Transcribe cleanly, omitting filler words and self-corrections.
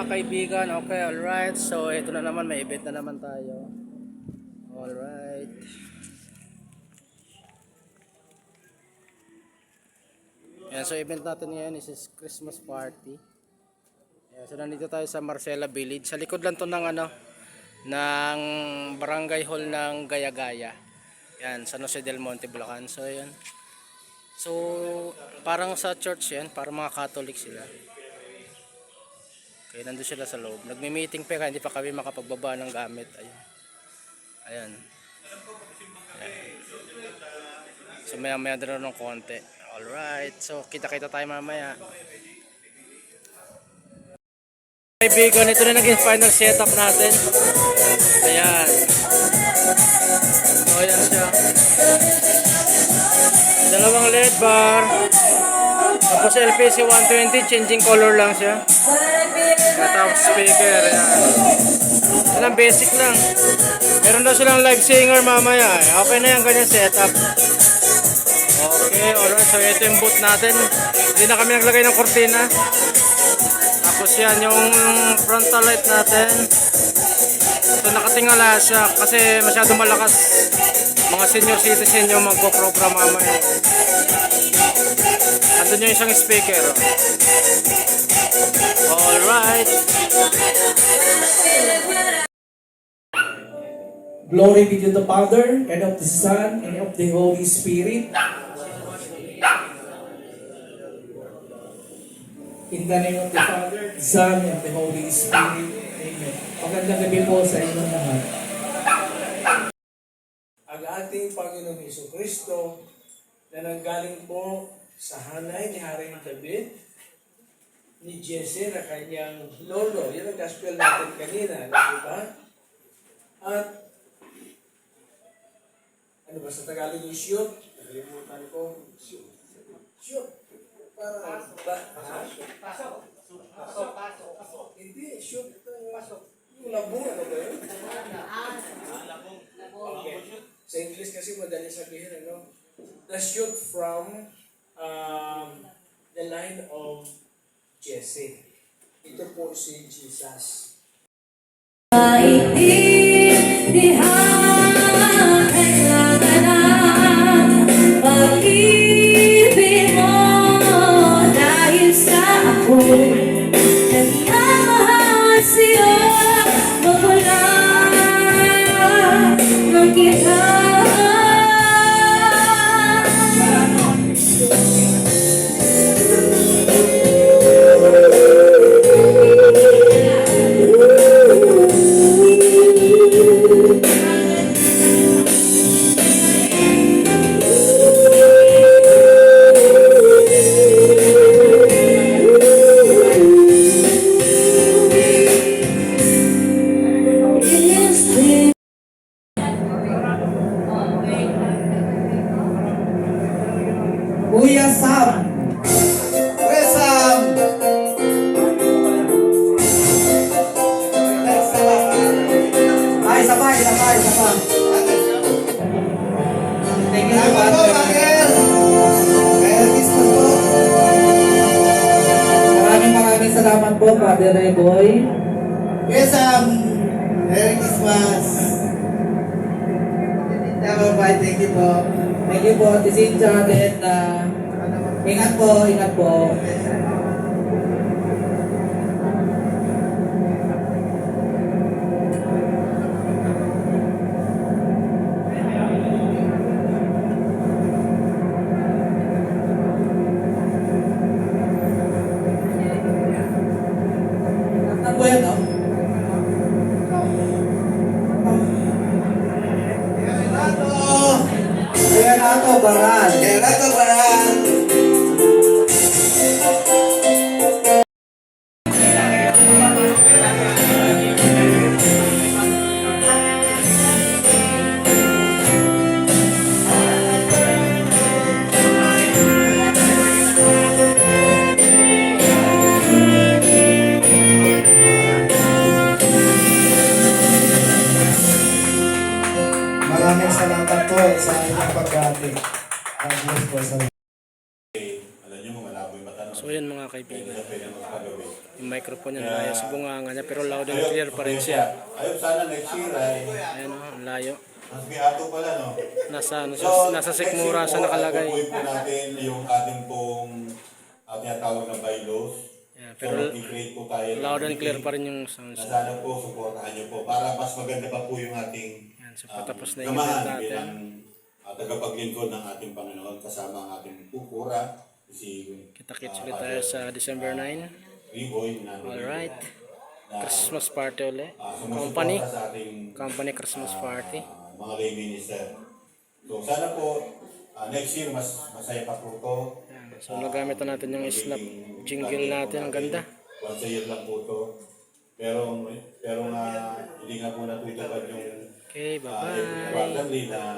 mga kaibigan. Okay, alright. So, ito na naman. May event na naman tayo. Alright. Yan, so event natin ngayon is Christmas party. Yan, so, nandito tayo sa Marcela Village. Sa likod lang to ng ng barangay hall ng Gaya-Gaya. Yan, San Jose del Monte, Bulacan. So, yan. So, parang sa church yan. Parang mga Catholic sila. Okay, nandun sila sa loob. Nagmi-meeting pa, kaya hindi pa kami makapagbaba ng gamit. Ayan. Ayan. Ayan. So maya din ng konti. Alright. So kita-kita tayo mamaya. Kaibigan, ito na naging final setup natin. Ayan. So ayan siya. Dalawang LED bar. Tapos LPC 120, changing color lang siya. Tapos speaker. Ayan. Yan ang basic lang. Meron daw silang live singer mamaya. Okay na yan, ganyan setup. Okay, alright. So ito yung booth natin. Hindi na kami naglagay ng kortina. Tapos yan yung frontal light natin. So nakatingala siya kasi masyado malakas. Mga senior citizen yung magpo-program mamaya. Andun yung isang speaker. Alright. Glory be to the Father, and of the Son, and of the Holy Spirit. In the name of the Father, the Son, and of the Holy Spirit. Amen. Magandang gabi po sa inyong lahat. Ang ating Panginoong Jesucristo na nanggaling po sa hanay ni Haring David, ni Jesse na kanyang lolo. Yan ang gospel natin kanina, di ba? At ano ba sa Tagalog yung shoot? Nakalimutan ko. Shoot. Para pasok. Hindi, shoot. Yung labong, ano ba yun? Okay. Sa English kasi madali sabihin, ano? The shoot from the line of Jesse. Ito po si Jesus. Pag-ibig mo dahil sa ako'y nagmamahal sa'yo, mawala ng kita. Kuya Sam! Kuya Sam! Ay, isa pa. Thank you, Pastor. Merry Christmas po. Maraming salamat po, Father Reboy. Kuya Sam! Merry Christmas! Thank you po. Thank you po, Ate Cynthia. Ingat po. Ang buhay, no? Kaya na ako, Baran. microphone niya layo sa bunganga niya pero loud and clear pa rin siya. Ayun, sana next year ay Ayan o, ang layo. mas biyato pala, no? Nasa, ano, siya, nasa sikmura sa nakalagay. Pupuin po natin yung ating pong tinatawag na bylaws. Ayan, So, pero mag-create po tayo. ng loud and clear meeting pa rin yung sound. na sana po, supportahan nyo po para mas maganda pa po yung ating Ayan, so patapos na yung gamahan event natin. bilang tagapaglingkod ng ating Panginoon kasama ang ating pupura si Kita-kits ulit tayo sa December 9. Riboy na Alright. Christmas party ulit. sumusuporta sa ating Company Christmas party. mga lay minister. So sana po next year mas masaya pa po to. Ayan, so nagamit na natin yung snap jingle natin. Ang ganda. Once a year lang po to. Pero nga hindi nga po natutupad yung Okay, bye-bye. quarterly na